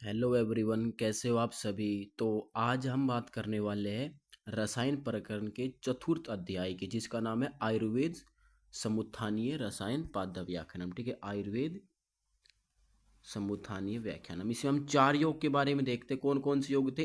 Hello everyone, कैसे हो आप सभी। तो आज हम बात करने वाले हैं रसायन प्रकरण के चतुर्थ अध्याय की, जिसका नाम है आयुर्वेद समुत्थानीय रसायन पाद्य व्याख्यानम। ठीक है, आयुर्वेद समुत्थानीय व्याख्यानम। इसमें हम चार योग के बारे में देखते हैं। कौन कौन से योग थे?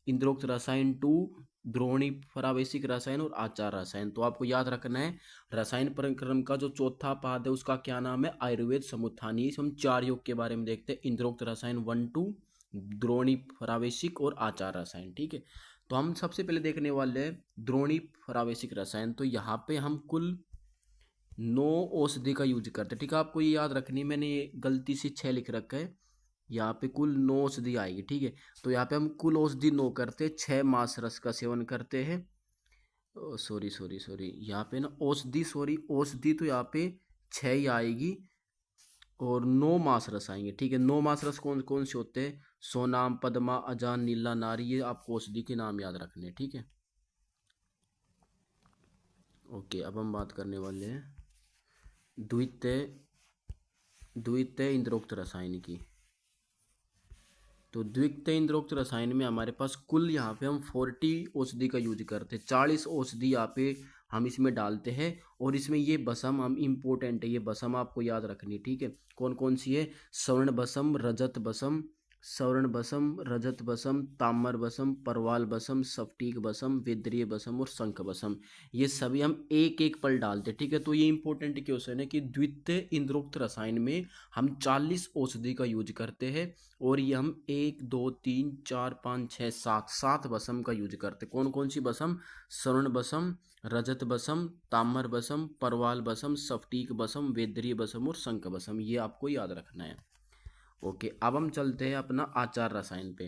इंद्रोक्त रसायन टू, द्रोणी प्रावेशिक रसायन और आचार रसायन। तो आपको याद रखना है, रसायन प्रक्रम का जो चौथा पाद है उसका क्या नाम है? आयुर्वेद समुत्थानीय। इसमें हम चार योग के बारे में देखते हैं, इंद्रोक्त रसायन 1 2, द्रोणी प्रावेशिक और आचार रसायन। ठीक है, तो हम सबसे पहले देखने वाले हैं द्रोणी प्रावेशिक रसायन। तो यहाँ पे हम कुल 9 औषधि का यूज करते हैं। ठीक है, आपको ये याद रखनी है, मैंने ये गलती से 6 लिख रखा है, यहाँ पे कुल 9 औषधि आएगी। ठीक है, तो यहाँ पे हम कुल औषधि 9 करते हैं, 6 मास रस का सेवन करते हैं। सॉरी सॉरी सॉरी, यहाँ पे ना औषधि, सॉरी औषधि तो यहाँ पे 6 ही आएगी और 9 मास रस आएंगे। ठीक है, 9 मास रस कौन कौन से होते हैं? सोनाम, पद्मा, अजान, नीला, नारी। ये आपको औषधि के नाम याद रखने हैं। ठीक है, ओके। अब हम बात करने वाले हैं द्वितीय द्वितीय इंद्रोक्त रसायन की। तो द्वितीय इंद्रोक्त रसायन में हमारे पास कुल यहाँ पे हम 40 औषधि का यूज करते हैं, 40 औषधि यहाँ पे हम इसमें डालते हैं। और इसमें ये बसम हम इम्पोर्टेंट है, ये बसम आपको याद रखनी है। ठीक है, कौन कौन सी है? स्वर्ण बसम, रजत बसम, स्वर्ण बसम, रजत बसम, ताम्र बसम, परवाल बसम, स्फटिक बसम, विद्रीय बसम और शंख बसम। ये सभी हम एक एक पल डालते हैं। ठीक है, तो ये इंपॉर्टेंट क्वेश्चन है कि द्वितीय इंद्रोक्त रसायन में हम 40 औषधि का यूज करते हैं। और ये हम 1 2 3 4 5 6 7 बसम का यूज करते हैं। कौन कौन सी बसम? स्वर्ण बसम, रजत बसम, ताम्र बसम, परवाल बसम, स्फटिक बसम, वेदरीय बसम और शंख बसम। ये आपको याद रखना है। ओके, अब हम चलते हैं अपना आचार रसायन पे।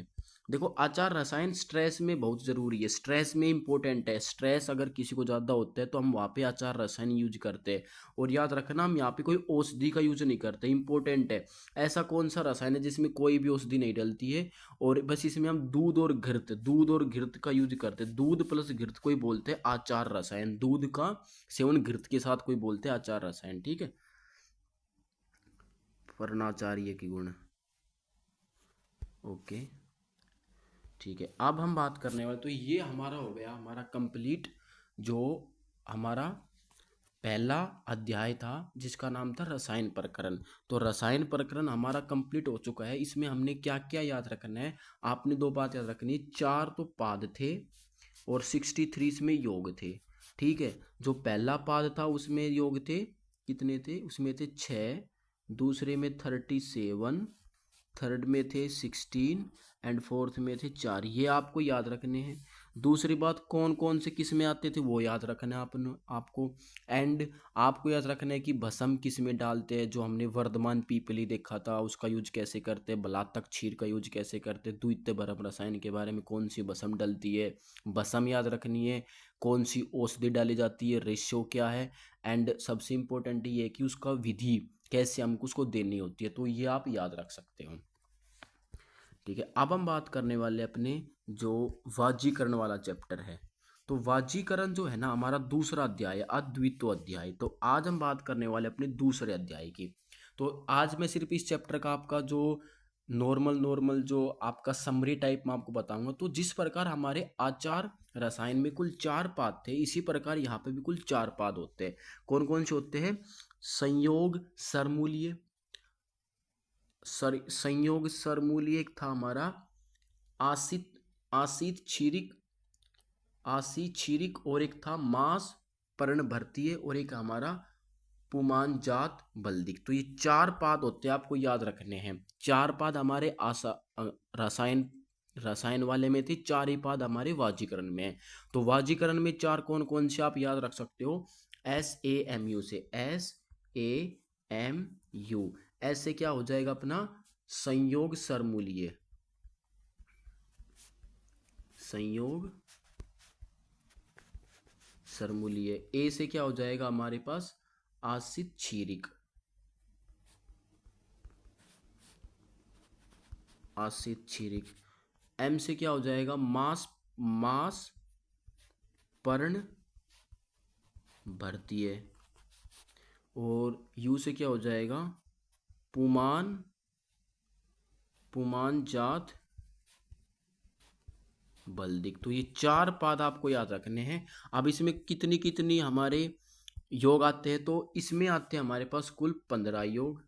देखो, आचार रसायन स्ट्रेस में बहुत ज़रूरी है, स्ट्रेस में इंपॉर्टेंट है। स्ट्रेस अगर किसी को ज़्यादा होता है तो हम वहाँ पे आचार रसायन यूज करते हैं। और याद रखना, हम यहाँ पे कोई औषधि का यूज नहीं करते, इंपॉर्टेंट है। ऐसा कौन सा रसायन है जिसमें कोई भी औषधि नहीं डलती है? और बस इसमें हम दूध और घृत का यूज करते हैं। दूध प्लस घृत को ही बोलते हैं आचार रसायन। दूध का सेवन घृत के साथ कोई बोलते हैं आचार रसायन। ठीक है, वर्णाचार्य की गुण। ओके, ठीक है। अब हम बात करने वाले, तो ये हमारा हो गया हमारा कंप्लीट, जो हमारा पहला अध्याय था जिसका नाम था रसायन प्रकरण। तो रसायन प्रकरण हमारा कंप्लीट हो चुका है। इसमें हमने क्या क्या याद रखना है? आपने दो बात याद रखनी है, 4 तो पाद थे और 63 इसमें योग थे। ठीक है, जो पहला पाद था उसमें योग थे, कितने थे? उसमें थे 6, दूसरे में 37, थर्ड में थे 16 एंड फोर्थ में थे 4। ये आपको याद रखने हैं। दूसरी बात, कौन कौन से किस में आते थे वो याद रखना है आपको। एंड आपको याद रखना है कि भस्म किस में डालते हैं, जो हमने वर्धमान पीपली देखा था उसका यूज कैसे करते हैं, बलातक क्षीर का यूज कैसे करते हैं, द्वितीय भरम रसायन के बारे में कौन सी भस्म डलती है, भस्म याद रखनी है। कौन सी औषधि डाली जाती है, रेशियो क्या है। एंड सबसे इंपॉर्टेंट ये है कि उसका विधि कैसे हमको उसको देनी होती है। तो ये आप याद रख सकते हो। ठीक है, अब हम बात करने वाले अपने जो वाजीकरण वाला चैप्टर है। तो वाजीकरण जो है ना, हमारा दूसरा अध्याय है, अद्वितीय अध्याय। तो आज हम बात करने वाले अपने दूसरे अध्याय की। तो आज मैं सिर्फ इस चैप्टर का आपका जो नॉर्मल नॉर्मल जो आपका समरी टाइप में आपको बताऊंगा। तो जिस प्रकार हमारे आचार रसायन में कुल 4 पाद थे, इसी प्रकार यहाँ पे भी कुल 4 पाद होते हैं। कौन कौन से होते हैं? संयोग सरमूल्य, संयोग सरमूल्य एक था हमारा, आसित आसित क्षीरिक, आसी क्षीरिक, और एक था मास पर्ण भर्तीय, और एक हमारा पुमान जात बल्दिक। तो ये 4 पाद होते हैं, आपको याद रखने हैं। 4 पाद हमारे रसायन रसायन वाले में थे, 4 ही पाद हमारे वाजीकरण में है। तो वाजीकरण में 4 कौन कौन से आप याद रख सकते हो? SAMU से, SAMU, ऐसे क्या हो जाएगा अपना? संयोग सरमूल्य, संयोग सरमूल्य। ए से क्या हो जाएगा हमारे पास? आसित क्षीरिक, आसित क्षीरिक। एम से क्या हो जाएगा? मास मास पर्ण भर्तीय। और यू से क्या हो जाएगा? पुमान पुमान जात बल्दिक। तो ये 4 पाद आपको याद रखने हैं। अब इसमें कितनी कितनी हमारे योग आते हैं, तो इसमें आते हैं हमारे पास कुल 15 योग,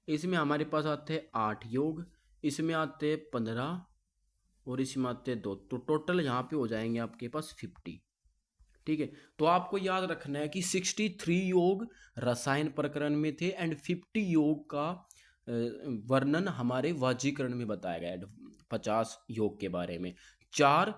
इसमें हमारे पास आते हैं 8 योग, इसमें आते हैं 15 और इसमें आते हैं 2, तो टोटल यहाँ पे हो जाएंगे आपके पास 50। ठीक है, तो आपको याद रखना है कि 63 योग रसायन प्रकरण में थे एंड 50 योग का वर्णन हमारे वाजीकरण में बताया गया है। 50 योग के बारे में 4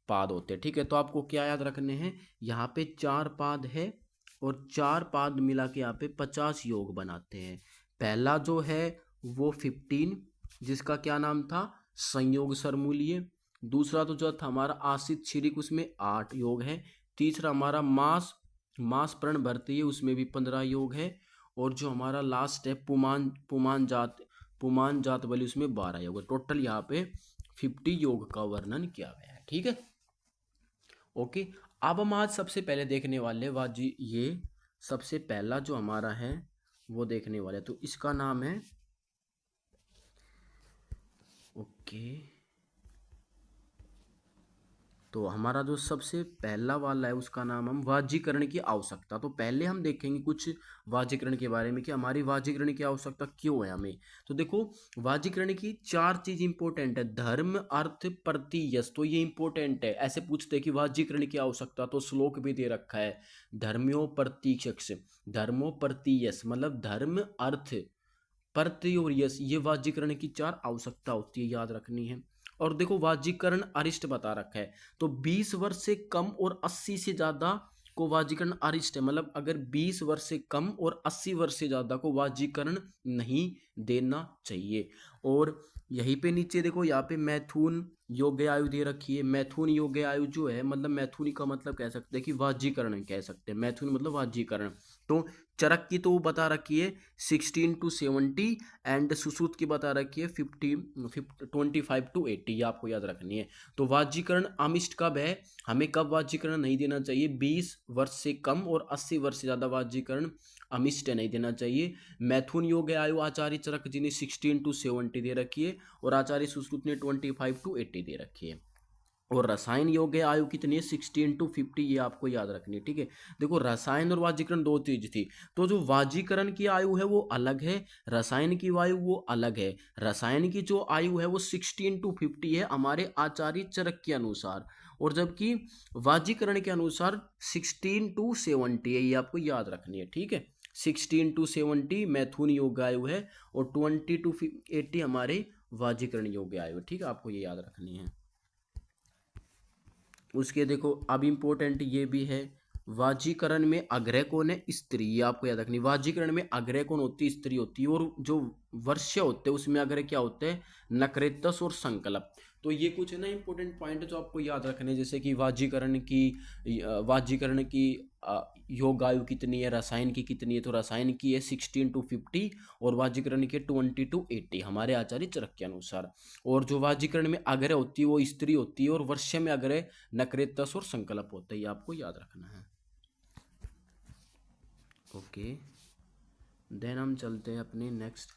पाद होते हैं। ठीक है, तो आपको क्या याद रखने हैं, यहाँ पे 4 पाद है और 4 पाद मिला के यहाँ पे 50 योग बनाते हैं। पहला जो है वो 15, जिसका क्या नाम था, संयोग सरमूल्य। दूसरा तो जो था हमारा आसित छिरिक, उसमें 8 योग है। तीसरा हमारा मास मास प्रण भरती है, उसमें भी 15 योग है। और जो हमारा लास्ट है पुमान जात बलि, उसमें 12 योग है। टोटल यहाँ पे 50 योग का वर्णन किया गया है। ठीक है, ओके। अब हम आज सबसे पहले देखने वाले वाजी, ये सबसे पहला जो हमारा है वो देखने वाले, तो इसका नाम है, ओके, तो हमारा जो सबसे पहला वाला है उसका नाम हम वाजीकरण की आवश्यकता। तो पहले हम देखेंगे कुछ वाजीकरण के बारे में कि हमारी वाजीकरण की आवश्यकता क्यों है हमें। तो देखो, वाजीकरण की 4 चीज इंपॉर्टेंट है, धर्म अर्थ प्रति यश। तो ये इंपॉर्टेंट है, ऐसे पूछते हैं कि वाजीकरण की आवश्यकता, तो श्लोक भी दे रखा है, धर्म्यो प्रतीक्षक्ष, धर्मो प्रति यश, मतलब धर्म अर्थ प्रति और यश, ये वाजीकरण की 4 आवश्यकता होती है, याद रखनी है। और देखो, वाजीकरण अरिष्ट बता रखा है, तो 20 वर्ष से कम और 80 से ज्यादा को वाजीकरण अरिष्ट है, मतलब अगर 20 वर्ष से कम और 80 वर्ष से ज्यादा को वाजीकरण नहीं देना चाहिए। और यहीं पे नीचे देखो, यहाँ पे मैथुन योग्य आयु दे रखी है। मैथुन योग्य आयु जो है, मतलब मैथुनी का मतलब कह सकते हैं कि वाजीकरण कह सकते हैं, मैथुन मतलब वाजीकरण। तो चरक की तो वो बता रखी है 16 to 70 एंड सुश्रुत की बता रखी है 25 to 80, ये आपको याद रखनी है। तो वाजीकरण अमिष्ट कब है, हमें कब वाजीकरण नहीं देना चाहिए, 20 वर्ष से कम और 80 वर्ष से ज्यादा वाजीकरण अमिष्ट नहीं देना चाहिए। मैथुन योग्य आयु आचार्य चरक जी ने 16 to 70 दे रखी है और आचार्य सुश्रुत ने 25 to 80 दे रखी है। और रसायन योग्य आयु कितनी है, 16 to 50, ये आपको याद रखनी है। ठीक है, देखो, रसायन और वाजीकरण 2 चीज थी, तो जो वाजीकरण की आयु है वो अलग है, रसायन की आयु वो अलग है। रसायन की जो आयु है वो 16 to 50 है हमारे आचार्य चरक के अनुसार, और जबकि वाजीकरण के अनुसार 16 to 70 है, ये आपको याद रखनी है। ठीक है, 16 to 70 मैथुन योग्य आयु है और 20 to 80 हमारे वाजीकरण योग्य आयु है। ठीक है, आपको ये याद रखनी है। उसके देखो, अब इम्पोर्टेंट ये भी है, वाजीकरण में अग्रह कौन है, स्त्री, ये आपको याद रखनी। वाजीकरण में अग्रह कौन होती है, स्त्री होती है। और जो वर्ष्य होते हैं उसमें अग्रह क्या होते हैं, नक्रेतस और संकल्प। तो ये कुछ है ना इंपॉर्टेंट पॉइंट जो आपको याद रखने, जैसे कि वाजीकरण की योग आयु कितनी है, रसायन की कितनी है, तो रसायन की है 16 to 50 और वाजीकरण की 20 to 80 हमारे आचार्य चरक के अनुसार। और जो वाजीकरण में अग्रह होती है वो स्त्री होती है और वर्ष्य में अग्रह नक्रेतस और संकल्प होता है, ये आपको याद रखना है। ओके, देन हम चलते हैं अपने नेक्स्ट।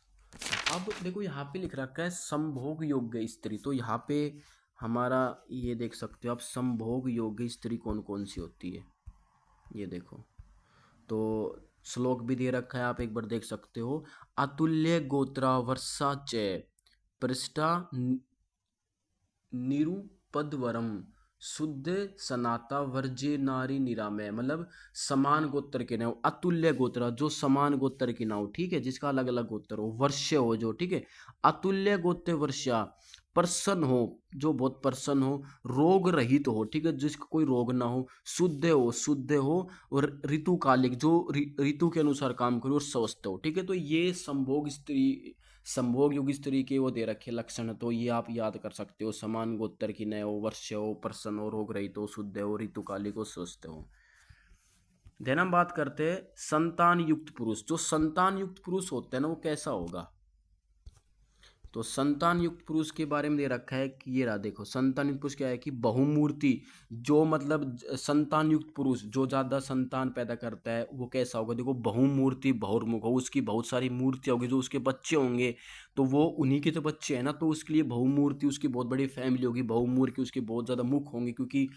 अब देखो, यहाँ पे लिख रखा है संभोग योग्य स्त्री, तो यहाँ पे हमारा ये देख सकते हो आप, संभोग योग्य स्त्री कौन कौन सी होती है, ये देखो। तो श्लोक भी दे रखा है, आप एक बार देख सकते हो, अतुल्य गोत्रा वर्षा च पृष्ठा निरुपद्वरम शुद्ध सनाता वर्जे नारी निरामय, मतलब समान गोत्र के नाव, अतुल्य गोत्र जो समान गोत्र की नाव, ठीक है, जिसका अलग अलग गोत्र हो, वर्ष्य हो जो, ठीक है, अतुल्य गोत्र वर्षा, प्रसन्न हो जो बहुत प्रसन्न हो, रोग रहित हो, ठीक है, जिसका कोई रोग ना हो, शुद्ध हो और ऋतुकालिक जो ऋतु के अनुसार काम करे और स्वस्थ हो। ठीक है, तो ये संभोग युग स्त्री के वो दे रखे लक्षण, तो ये आप याद कर सकते हो, समान गोत्र की नय हो, वर्ष्य हो, प्रसन्न हो, रोग रहित हो, शुद्ध हो, ऋतुकालिक हो, स्वस्थ हो। देन हम बात करते हैं संतान युक्त पुरुष। जो संतान युक्त पुरुष होते हैं ना, वो कैसा होगा, तो संतान युक्त पुरुष के बारे में दे रखा है कि ये रहा, देखो संतान युक्त पुरुष क्या है कि बहुमूर्ति, जो मतलब संतान युक्त पुरुष जो ज्यादा संतान पैदा करता है वो कैसा होगा, देखो बहुमूर्ति बहुर्मुख हो, उसकी बहुत सारी मूर्तियां होगी, जो उसके बच्चे होंगे तो वो उन्हीं के तो बच्चे हैं ना, तो उसके लिए बहुमूर्ति, उसकी बहुत बड़ी फैमिली होगी, बहुमूर्ति उसके बहुत ज्यादा मुख होंगे, क्योंकि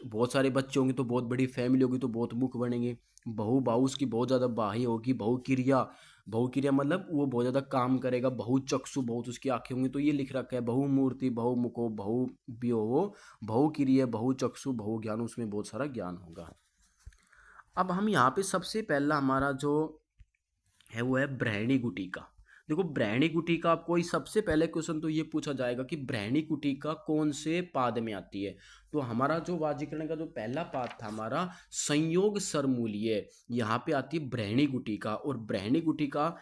बहुत सारे बच्चे होंगे तो बहुत बड़ी फैमिली होगी तो बहुत मुख बनेंगे। बहु उसकी बहुत ज्यादा बाही होगी। बहुक्रिया, बहुक्रिया मतलब वो बहुत ज्यादा काम करेगा। बहुचक्षु, बहुत उसकी आंखें होंगी, तो ये लिख रखा है बहुमूर्ति बहुमुखो बहु बियो बहुक्रिया बहुचक्षु बहुज्ञान, उसमें बहुत सारा ज्ञान होगा। अब हम यहाँ पे सबसे पहला हमारा जो है वो है ब्रह्मणी गुटिका। देखो ब्रह्मणी गुटिका, आपको सबसे पहले क्वेश्चन तो ये पूछा जाएगा कि ब्रह्मणी गुटिका कौन से पाद में आती है। तो हमारा जो वाजीकरण का जो पहला पाद था हमारा संयोग सरमूलीय, यहाँ पे आती है ब्रह्मणी गुटिका। और ब्रह्मणी गुटिका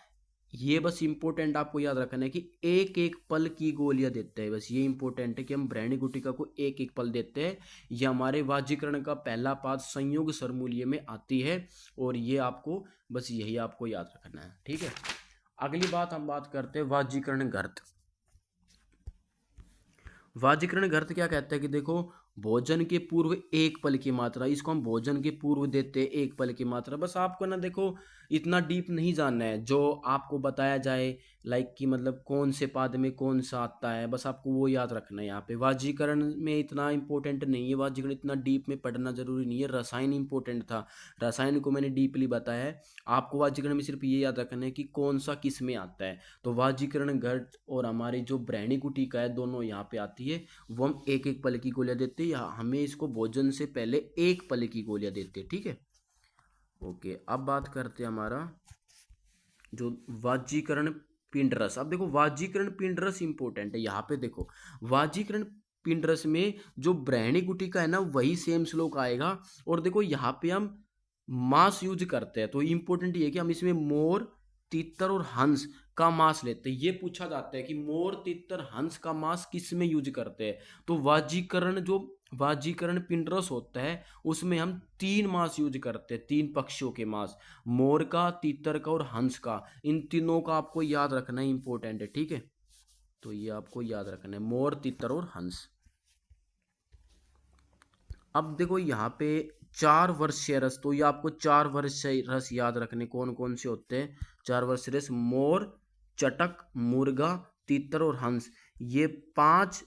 ये बस इंपॉर्टेंट आपको याद रखना है कि एक एक पल की गोलियां देते हैं, बस ये इंपॉर्टेंट है कि हम ब्रह्मणी गुटिका को एक एक पल देते हैं। ये हमारे वाजीकरण का पहला पाद संयोग सरमूल्य में आती है, और ये आपको बस यही आपको याद रखना है, ठीक है। अगली बात हम बात करते हैं वाजीकरण घर्त। वाजीकरण घर्त क्या कहता है कि देखो भोजन के पूर्व एक पल की मात्रा, इसको हम भोजन के पूर्व देते हैं एक पल की मात्रा। बस आपको ना देखो इतना डीप नहीं जानना है, जो आपको बताया जाए लाइक कि मतलब कौन से पाद में कौन सा आता है, बस आपको वो याद रखना है। यहाँ पे वाजीकरण में इतना इंपॉर्टेंट नहीं है, वाजीकरण इतना डीप में पढ़ना जरूरी नहीं है। रसायन इंपॉर्टेंट था, रसायन को मैंने डीपली बताया है। आपको वाजीकरण में सिर्फ ये याद रखना है कि कौन सा किस में आता है। तो वाजीकरण घर्त और हमारी जो ब्रह्मणी गुटिका है दोनों यहाँ पे आती है, वो हम एक एक पल की गोलियां देते हैं, या हमें इसको भोजन से पहले एक पल की गोलियां देते हैं, ठीक है। ओके, अब बात करते हैं हमारा जो वाजीकरण पिंडरस। अब देखो वाजीकरण पिंडरस इंपॉर्टेंट है यहाँ पे। देखो वाजीकरण पिंडरस में जो ब्रह्मणी गुटिका है ना वही सेम श्लोक आएगा, और देखो यहाँ पे हम मांस यूज करते हैं, तो इंपॉर्टेंट ये है कि हम इसमें मोर तीतर और हंस का मांस लेते हैं। ये पूछा जाता है कि मोर तीतर हंस का मांस किस में यूज करते हैं, तो वाजीकरण जो वाजीकरण पिंडरस होता है उसमें हम तीन मांस यूज करते हैं, तीन पक्षियों के मांस, मोर का, तीतर का और हंस का। इन तीनों का आपको याद रखना इंपॉर्टेंट है, ठीक है। तो ये आपको याद रखना है, मोर तीतर और हंस। अब देखो यहाँ पे चार वर्षीय रस, तो ये आपको चार वर्षीय रस याद रखने कौन कौन से होते हैं। चार वर्षीय रस मोर, चटक, मुर्गा, तीतर और हंस, ये पांच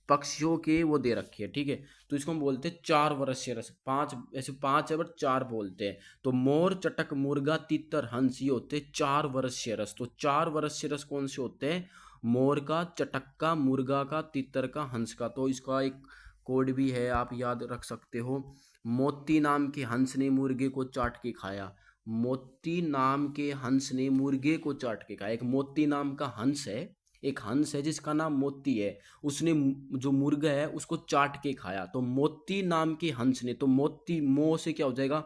पक्षियों के वो दे रखे हैं, ठीक है। तो इसको हम बोलते हैं चार वर्षीय रस। पांच, ऐसे पांच है बट चार बोलते हैं। तो मोर, चटक, मुर्गा, तीतर, हंस, ये होते हैं चार वर्षीय रस। तो चार वर्षीय रस कौन से होते हैं, मोर का, चटक का, मुर्गा का, तीतर का, हंस का। तो इसका एक कोड भी है, आप याद रख सकते हो। मोती नाम के हंस ने मुर्गे को चाट के खाया। मोती नाम के हंस ने मुर्गे को चाट के खाया। एक मोती नाम का हंस है, एक हंस है जिसका नाम मोती है, उसने जो मुर्गा है उसको चाट के खाया। तो मोती नाम के हंस ने, तो मोती मो से क्या हो जाएगा,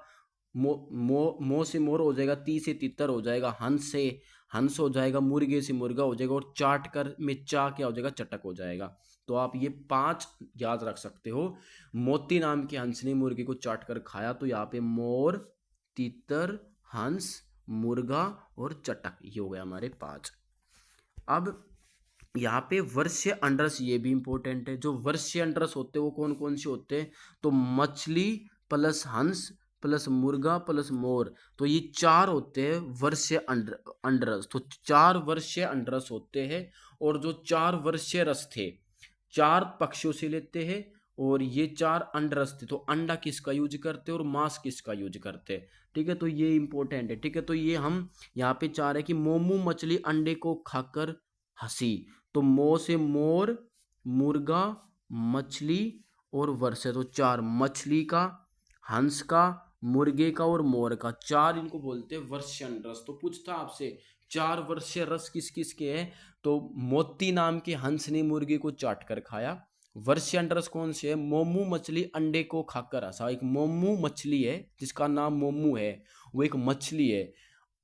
मो से मोर हो जाएगा, ती से तितर हो जाएगा, हंस से हंस हो जाएगा, मुर्गे से मुर्गा हो जाएगा, और चाट कर में चा क्या हो जाएगा, चटक हो जाएगा। तो आप ये पांच याद रख सकते हो। मोती नाम के हंस ने मुर्गे को चाट कर खाया, तो यहाँ पे मोर, तीतर, हंस, मुर्गा और चटक, ये हो गया हमारे पांच। अब यहाँ पे वर्ष्य अंडरस, ये भी इंपॉर्टेंट है। जो वर्ष्य अंडरस होते हैं वो कौन कौन से होते हैं, तो मछली प्लस हंस प्लस मुर्गा प्लस मोर, तो ये चार होते हैं वर्ष्य अंडरस। तो चार वर्ष्य अंडरस होते हैं, और जो चार वर्ष्य रस थे चार पक्षियों से लेते हैं, और ये चार अंडरस थे। तो अंडा किसका यूज करते हैं और मांस किसका यूज करते हैं, ठीक है। तो ये इंपॉर्टेंट है, ठीक है। तो ये हम यहाँ पे चाह रहे हैं कि मोमू मछली अंडे को खाकर हंसी। तो मो से मोर, मुर्गा, मछली और वर्षे, तो चार, मछली का, हंस का, मुर्गे का और मोर का, चार इनको बोलते हैं वर्ष्यन रस। तो पूछता आपसे चार वर्षीय रस किस किस के हैं, तो मोती नाम के हंस ने मुर्गे को चाट कर खाया। वर्ष्यन रस कौन से है, मोमू मछली अंडे को खाकर हंसा। एक मोमू मछली है जिसका नाम मोमू है, वो एक मछली है,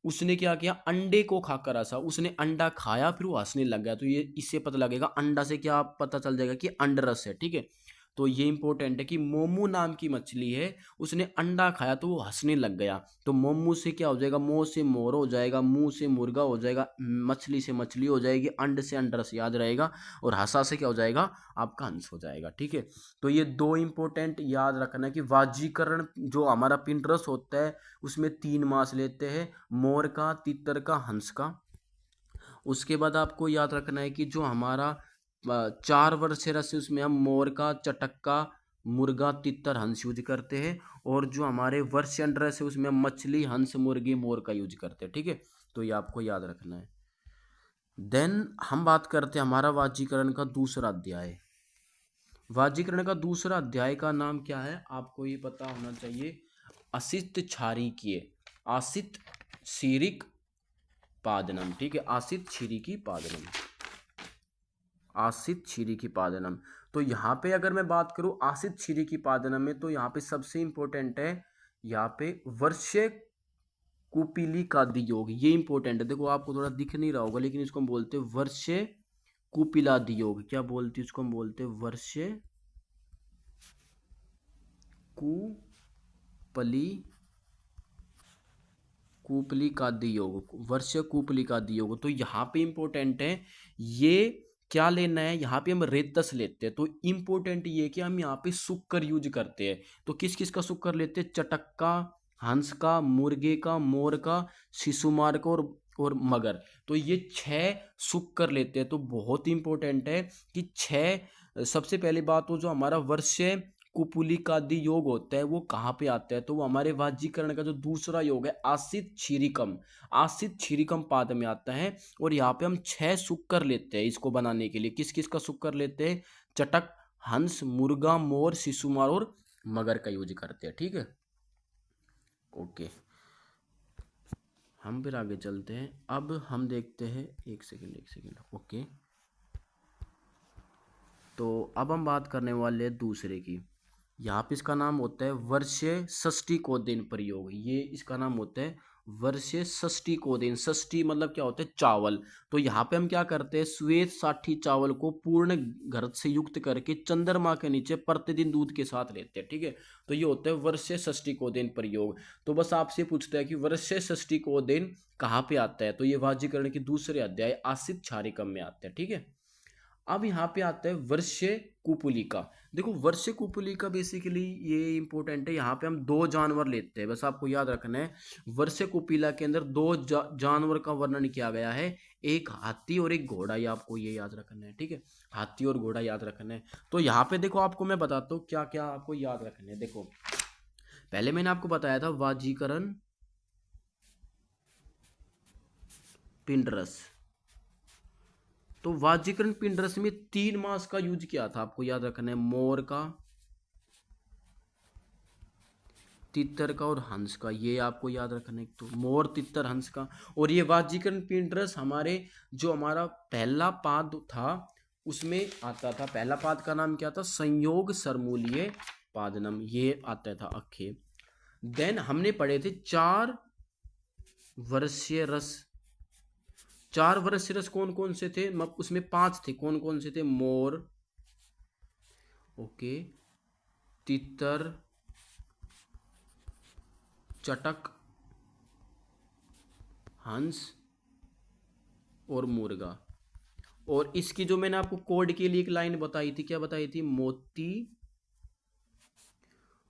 उसने क्या किया, अंडे को खाकर हंसा। उसने अंडा खाया फिर वो हंसने लग गया। तो ये इससे पता लगेगा, अंडा से क्या पता चल जाएगा कि अंडरस है, ठीक है। तो ये इंपॉर्टेंट है कि मोमू नाम की मछली है, उसने अंडा खाया तो वो हंसने लग गया। तो मोमू से क्या हो जाएगा, मो से मोर हो जाएगा, मुंह से मुर्गा हो जाएगा, मछली से मछली हो जाएगी, अंड से अंडरस याद रहेगा, और हंसा से क्या हो जाएगा, आपका हंस हो जाएगा। ठीक है, तो ये दो इंपॉर्टेंट याद रखना है कि वाजीकरण जो हमारा पिंटरस होता है उसमें 3 मास लेते हैं, मोर का, तितर का, हंस का। उसके बाद आपको याद रखना है कि जो हमारा 4 वर्ष रस है उसमें हम मोर का, चटक का, मुर्गा, तितर, हंस यूज करते हैं, और जो हमारे वर्ष रस है उसमें हम मछली, हंस, मुर्गी, मोर का यूज करते हैं। ठीक है, तो ये आपको याद रखना है। देन हम बात करते हैं हमारा वाजीकरण का दूसरा अध्याय। वाजीकरण का दूसरा अध्याय का नाम क्या है, आपको ये पता होना चाहिए, असित क्षारीकीय, आसित शीरिक पादनम। ठीक है, आसित क्षीरिकी पादनम, आसित क्षीरिकी पादनम। तो यहाँ पे अगर मैं बात करूँ आसित क्षीरिकी पादनम में, तो यहाँ पे सबसे इंपॉर्टेंट है, यहाँ पे वर्ष्य कुपिली का दियोग, ये इंपॉर्टेंट है। देखो आपको थोड़ा दिख नहीं रहा होगा, लेकिन इसको हम बोलते हैं वर्ष्य कुपिला दियोग। क्या बोलते हैं इसको, हम बोलते हैं वर्ष्य कुपली, कुपली का दियोग, वर्ष कुपली का दियोग। तो यहाँ पे इंपॉर्टेंट है, ये क्या लेना है, यहाँ पे हम रेतस लेते हैं। तो इंपॉर्टेंट ये कि हम यहाँ पे शुक्र यूज करते हैं। तो किस किस का शुक्र लेते हैं, चटक का, हंस का, मुर्गे का, मोर का, शिशुमार का, और मगर। तो ये 6 शुक्र लेते हैं। तो बहुत इंपॉर्टेंट है कि 6, सबसे पहली बात तो जो हमारा वर्ष कुपुली का आदि योग होता है वो कहाँ पे आता है, तो वो हमारे वाजीकरण का जो दूसरा योग है आसित क्षीरिकम, आसित क्षीरिकम पाद में आता है। और यहाँ पे हम 6 शुक्र लेते हैं इसको बनाने के लिए। किस किस का शुक्र लेते हैं, चटक, हंस, मुर्गा, मोर, शिशुमार और मगर का यूज करते हैं। ठीक है, ओके, हम फिर आगे चलते हैं। अब हम देखते हैं, एक सेकेंड, ओके। तो अब हम बात करने वाले हैं दूसरे की। यहाँ पे इसका नाम होता है वर्ष्य षष्ठी को दिन प्रयोग। ये इसका नाम होता है वर्ष्य षष्ठी को दिन। षष्ठी मतलब क्या होता है, चावल। तो यहाँ पे हम क्या करते हैं, श्वेत साठी चावल को पूर्ण घृत से युक्त करके चंद्रमा के नीचे प्रतिदिन दूध के साथ लेते हैं। ठीक है, तो ये होता है वर्ष्य षष्ठी को दिन प्रयोग। तो बस आपसे पूछता है कि वर्ष्य षष्ठी को दिन कहाँ पे आता है, तो ये वाजीकरण के दूसरे अध्याय आसित क्षारिकम में आता है। ठीक है, अब यहाँ पे आता है वर्ष्य कुपुलिका। देखो वर्ष्य कुपुलिका बेसिकली ये इंपॉर्टेंट है। यहाँ पे हम 2 जानवर लेते हैं, बस आपको याद रखना है। वर्ष्य कुपिला के अंदर 2 जानवर का वर्णन किया गया है, एक हाथी और एक घोड़ा। ये आपको ये याद रखना है। ठीक है, हाथी और घोड़ा याद रखना है। तो यहाँ पे देखो आपको मैं बताता हूँ क्या क्या आपको याद रखना है। देखो पहले मैंने आपको बताया था वाजीकरण पिंडरस। तो वाजीकरण पिंडरस में 3 मास का यूज किया था, आपको याद रखना है, मोर का, तितर का और हंस का। ये आपको याद रखना है, तो मोर, तितर, हंस का। और ये वाजीकरण पिंडरस हमारे जो हमारा पहला पाद था उसमें आता था। पहला पाद का नाम क्या था, संयोग सरमूलीय पादनम, ये आता था अखे। देन हमने पढ़े थे 4 वर्षीय रस। 4 वर्षीय रस कौन कौन से थे, उसमें 5 थे। कौन कौन से थे, मोर, ओके, तितर, चटक, हंस और मुर्गा। और इसकी जो मैंने आपको कोड के लिए एक लाइन बताई थी, क्या बताई थी, मोती,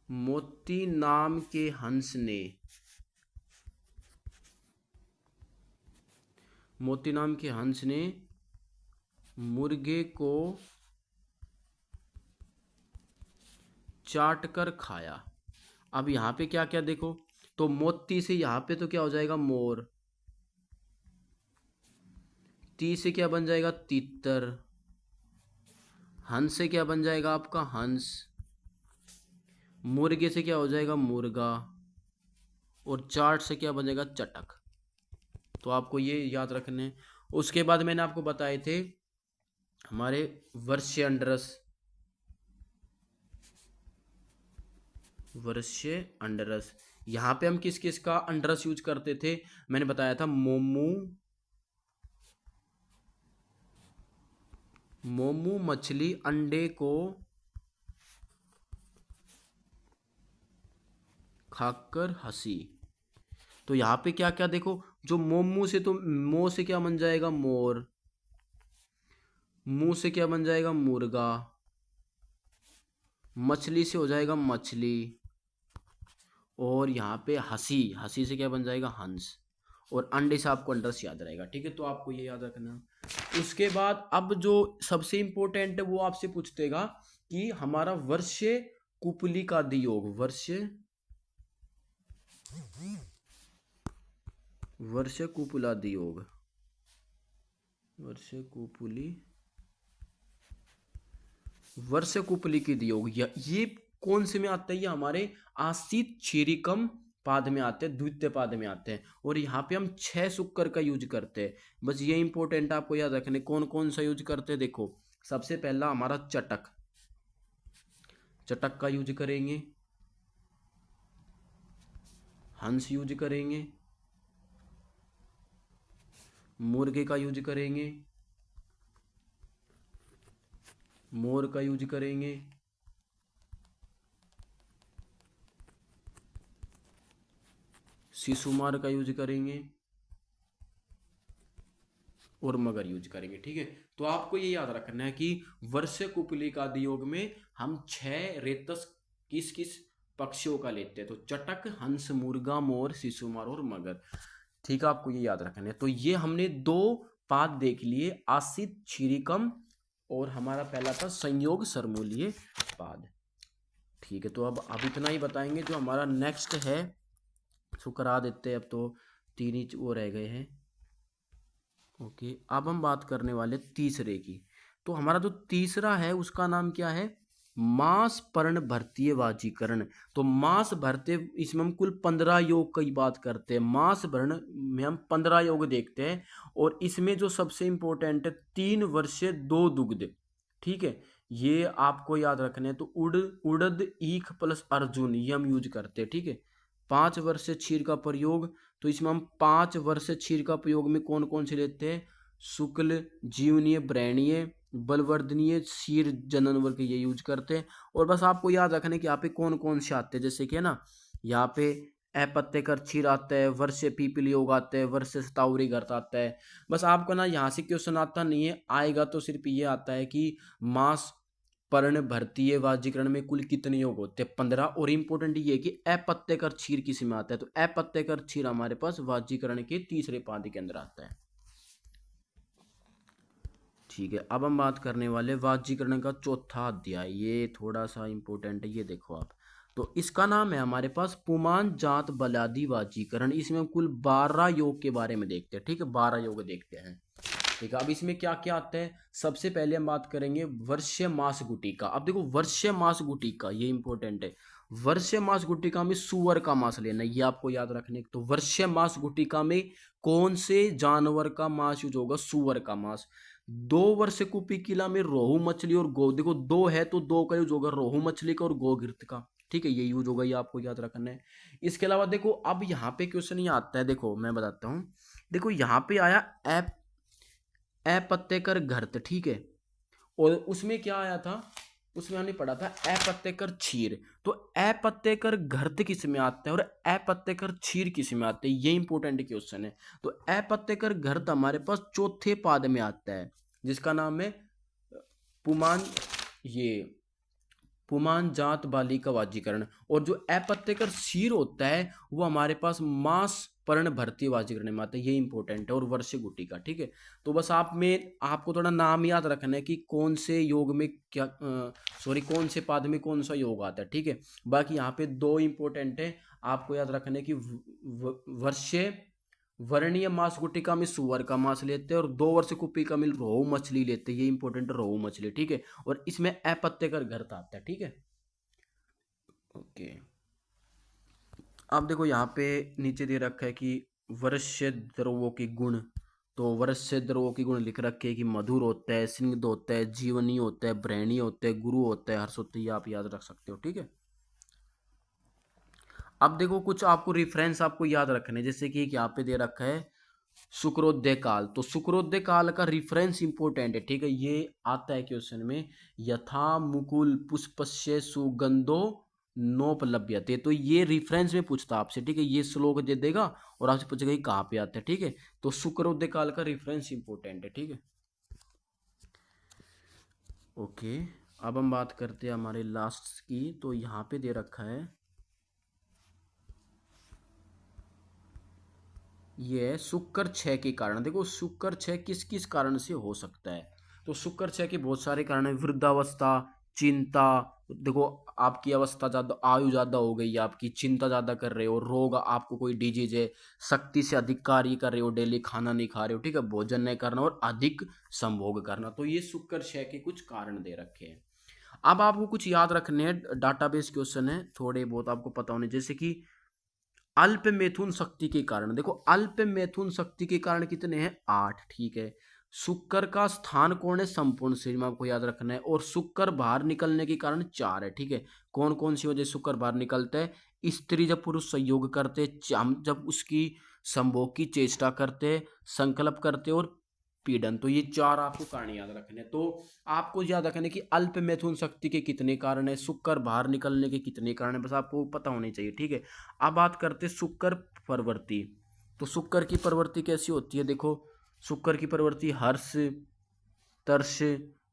मोती नाम के हंस ने, मोती नाम के हंस ने मुर्गे को चाट कर खाया। अब यहां पे क्या क्या देखो, तो मोती से यहां पे तो क्या हो जाएगा, मोर, ती से क्या बन जाएगा, तितर, हंस से क्या बन जाएगा आपका, हंस, मुर्गे से क्या हो जाएगा, मुर्गा, और चाट से क्या बनेगा, चटक। तो आपको ये याद रखने। उसके बाद मैंने आपको बताए थे हमारे वर्ष्य अंडरस, वर्ष्य अंडरस। यहां पे हम किस किस का अंडरस यूज करते थे, मैंने बताया था, मोमू, मोमू मछली अंडे को खाकर हंसी। तो यहाँ पे क्या क्या देखो, जो मोमू से, तो मो से क्या बन जाएगा मोर, मुंह से क्या बन जाएगा मुर्गा, मछली से हो जाएगा मछली, और यहाँ पे हंसी, हंसी से क्या बन जाएगा हंस, और अंडे से आपको अंडरस याद रहेगा। ठीक है, तो आपको ये याद रखना। उसके बाद अब जो सबसे इंपॉर्टेंट है वो आपसे पूछतेगा कि हमारा वर्ष कुपली का दियोग, वर्ष कुपला दियोग, वर्ष कुपली, वर्ष कुपली की दियोग, ये कौन से में आता है, ये हमारे आसित क्षीरिकम पाद में आते हैं, द्वितीय पाद में आते हैं। और यहाँ पे हम 6 शुक्र का यूज करते हैं। बस ये इंपॉर्टेंट आपको याद रखने, कौन कौन सा यूज करते हैं। देखो सबसे पहला हमारा चटक, चटक का यूज करेंगे, हंस यूज करेंगे, मुर्गे का यूज करेंगे, मोर का यूज करेंगे, शिशुमार का यूज करेंगे, और मगर यूज करेंगे। ठीक है, तो आपको ये याद रखना है कि वर्ष कुपली का दियोग में हम 6 रेतस किस किस पक्षियों का लेते हैं, तो चटक, हंस, मुर्गा, मोर, शिशुमार और मगर। ठीक है, आपको ये याद रखना है। तो ये हमने 2 पाद देख लिए, आसित क्षीरिकम, और हमारा पहला था संयोग सरमूलीय पाद। ठीक है, तो अब इतना ही बताएंगे। जो हमारा नेक्स्ट है सो करा देते हैं, अब तो 3 ही वो रह गए हैं। ओके, अब हम बात करने वाले तीसरे की। तो हमारा जो तीसरा है उसका नाम क्या है, मास पर्ण भर्तीय वाजीकरण। तो मास भरते, इसमें हम कुल 15 योग की बात करते हैं। मास भरण में हम 15 योग देखते हैं, और इसमें जो सबसे इंपॉर्टेंट है 3 वर्षीय 2 दुग्ध। ठीक है, ये आपको याद रखने हैं। तो उड़द, ईख प्लस अर्जुन, ये हम यूज करते हैं। ठीक है, 5 वर्षीय क्षीर का प्रयोग, तो इसमें हम 5 वर्षीय क्षीर का प्रयोग में कौन कौन से लेते हैं, शुक्ल, जीवनीय, ब्रैणीय, बलवर्धनीय, क्षीर जननवर के ये यूज करते हैं। और बस आपको याद रखना कि यहाँ पे कौन कौन से आते हैं, जैसे कि है ना, यहाँ पे अपत्यकर क्षीर आता है, वर्ष पीपल योग आता है, वर्ष शतावरी गर्त आता है। बस आपको ना यहाँ से क्वेश्चन आता नहीं है, आएगा तो सिर्फ ये आता है कि मास पर्ण भर्तीय वाजीकरण में कुल कितने योग होते हैं, 15। और इंपॉर्टेंट ये है कि अपत्यकर क्षीर किस में आता है, तो अपत्यकर क्षीर हमारे पास वाजीकरण के तीसरे पाद के अंदर आता है। ठीक है, अब हम बात करने वाले वाजीकरण का चौथा अध्याय। ये थोड़ा सा इंपॉर्टेंट है, ये देखो आप। तो इसका नाम है हमारे पास पुमान जात बलादी वाजीकरण। इसमें हम कुल 12 योग के बारे में देखते हैं। ठीक है, 12 योग देखते हैं। ठीक है, अब इसमें क्या क्या आता है, सबसे पहले हम बात करेंगे वर्ष्य मास गुटिका। अब देखो वर्ष्य मास गुटिका, ये इंपॉर्टेंट है। वर्ष्य मास गुटिका में सुअर का मांस लेना, ये आपको याद रखने। तो वर्ष्य मास गुटिका में कौन से जानवर का मांस यूज होगा, सुअर का मांस। 2 वर्ष कुपी किला में रोहू मछली और गो, देखो 2 है तो 2 का यूज होगा, रोहू मछली का और गोघृत का। ठीक है, ये यूज होगा, ये आपको याद रखना है। इसके अलावा देखो अब यहाँ पे क्वेश्चन ये आता है, देखो मैं बताता हूँ। देखो यहाँ पे आया अपत्यकर घर्त। ठीक है, और उसमें क्या आया था, उसमें हमने पढ़ा था अपत्यकर क्षीर। तो अपत्यकर घर्त किस में आता है और अपत्यकर क्षीर किस में आते हैं, ये इंपॉर्टेंट क्वेश्चन है। तो अपत्यकर घर्त हमारे पास चौथे पाद में आता है, जिसका नाम है पुमान, ये पुमान जात बाली का वाजीकरण। और जो अपत्यकर क्षीर होता है वो हमारे पास मास पर्ण भर्ती वाजीकरण में आता है, ये इंपॉर्टेंट है। और वर्ष गुटिका। ठीक है, तो बस आपको थोड़ा नाम याद रखना है कि कौन से योग में क्या, कौन से पाद में कौन सा योग आता है। ठीक है, बाकी यहाँ पे 2 इंपॉर्टेंट है, आपको याद रखना है कि वर्षे वर्णीय मांस गुटिका में सुअर का मांस लेते हैं, और 2 वर्ष कुपिका में रोहू मछली लेते हैं, ये इंपॉर्टेंट है, रोहू मछली। ठीक है, और इसमें अपत्यकर घर्त आता है। ठीक है, ओके। अब देखो यहाँ पे नीचे दे रखा है कि वर्ष्य द्रवों के गुण। तो वर्ष्य द्रवों के गुण लिख रखे हैं कि मधुर होता है, स्निग्ध होता है, जीवनी होता है, ब्रैणी होता है, गुरु होता है, हर्ष होता है, ये आप याद रख सकते हो। ठीक है, अब देखो कुछ आपको रिफरेंस आपको याद रखने, जैसे कि यहाँ पे दे रखा है शुक्रोदय काल। तो शुक्रोदय काल का रिफरेंस इंपॉर्टेंट है। ठीक है, ये आता है क्वेश्चन में, यथा मुकुल पुष्पस्य सुगंधो नोपलभ्यते। तो ये रेफरेंस में पूछता आपसे, ठीक है, ये श्लोक दे देगा और आपसे पूछेगा ये कहाँ पे आता है, ठीक है। तो शुक्रोदय काल का रेफरेंस इंपॉर्टेंट है, ठीक है। ओके, अब हम बात करते हैं हमारे लास्ट की। तो यहाँ पे दे रखा है ये है शुक्र 6 के कारण। देखो शुक्र 6 किस किस कारण से हो सकता है। तो शुक्र 6 के बहुत सारे कारण है। वृद्धावस्था, चिंता, देखो आपकी अवस्था ज़्यादा, आयु ज़्यादा हो गई, आपकी चिंता ज़्यादा कर रहे हो, रोग, आपको कोई डिजीज है, शक्ति से अधिक कार्य कर रहे हो, डेली खाना नहीं खा रहे हो, ठीक है, भोजन नहीं करना और अधिक संभोग करना। तो ये शुक्र 6 के कुछ कारण दे रखे हैं। अब आपको कुछ याद रखने हैं, डाटाबेस क्वेश्चन है, थोड़े बहुत आपको पता होने, जैसे कि अल्प मैथुन शक्ति के कारण। देखो अल्प मैथुन शक्ति के कारण कितने हैं, 8, ठीक है। शुक्र का स्थान कौन है, संपूर्ण शरीर में, आपको याद रखना है। और शुक्र बाहर निकलने के कारण 4 है, ठीक है। कौन कौन सी वजह शुक्र बाहर निकलता है, स्त्री जब पुरुष संयोग करते, हम जब उसकी संभोग की चेष्टा करते, संकल्प करते और पीड़न। तो ये 4 आपको कारण याद रखने। तो आपको याद रखना है कि अल्प मैथुन शक्ति के कितने कारण है, शुक्र बाहर निकलने के कितने कारण है, बस आपको पता होने चाहिए, ठीक है। अब बात करते शुक्र प्रवृत्ति। तो शुक्र की प्रवृत्ति कैसी होती है, देखो शुक्र की प्रवृत्ति हर्ष, तर्ष,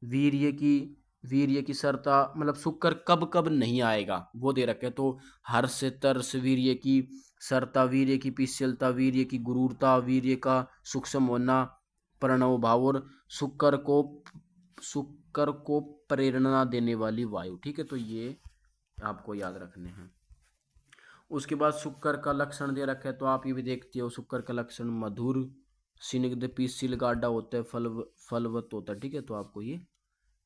वीर्य की वीर्य की सरता, मतलब शुक्र कब कब नहीं आएगा वो दे रखे। तो हर्ष, तर्ष, वीर्य की सरता, वीर्य की पिछलता, वीर्य की गुरूरता, वीर्य का सूक्ष्म होना, प्रणव भाव, और शुक्र को प्रेरणा देने वाली वायु, ठीक है। तो ये आपको याद रखने हैं। उसके बाद शुक्र का लक्षण दे रखा है, तो आप ये भी देखते हो शुक्र का लक्षण मधुर, स्निग्ध, पीसिल, गाढ़ा होता है, फलवत होता है, ठीक है। तो आपको ये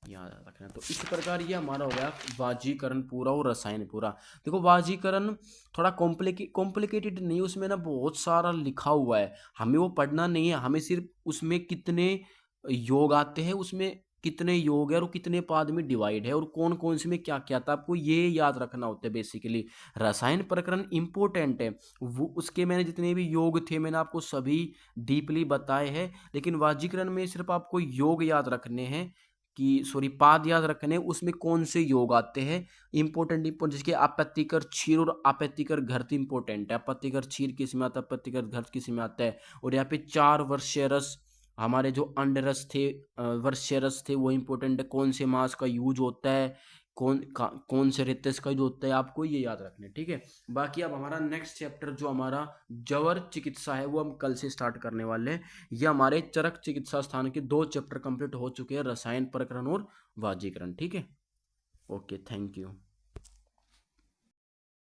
याद रखना है। तो इस प्रकार ये हमारा हो गया वाजीकरण पूरा और रसायन पूरा। देखो वाजीकरण थोड़ा कॉम्प्लिकेटेड नहीं, उसमें ना बहुत सारा लिखा हुआ है, हमें वो पढ़ना नहीं है, हमें सिर्फ उसमें कितने योग आते हैं, उसमें कितने योग है और कितने पाद में डिवाइड है और कौन कौन से में क्या क्या था, आपको ये याद रखना होता है बेसिकली। रसायन प्रकरण इंपॉर्टेंट है, वो उसके मैंने जितने भी योग थे मैंने आपको सभी डीपली बताए हैं। लेकिन वाजीकरण में सिर्फ आपको योग याद रखने हैं, कि सॉरी पाद याद रखने हैं, उसमें कौन से योग आते हैं इंपॉर्टेंट जिसके आपत्तिकर क्षीर और आपत्तिकर घर्त इंपॉर्टेंट है। आपत्तिकर क्षीर किस में आता है, आपत्तिकर घर्त किस में आता है। और यहाँ पे 4 वर्षीय रस, हमारे जो अंडरस थे, वर्षीय रस थे, वो इंपॉर्टेंट है। कौन से मास का यूज होता है, कौन से रितेश का यूज होता है, आपको ये याद रखना है, ठीक है। बाकी अब हमारा नेक्स्ट चैप्टर जो हमारा जवर चिकित्सा है वो हम कल से स्टार्ट करने वाले हैं। ये हमारे चरक चिकित्सा स्थान के 2 चैप्टर कंप्लीट हो चुके हैं, रसायन प्रकरण और वाजीकरण, ठीक है। Okay, thank you.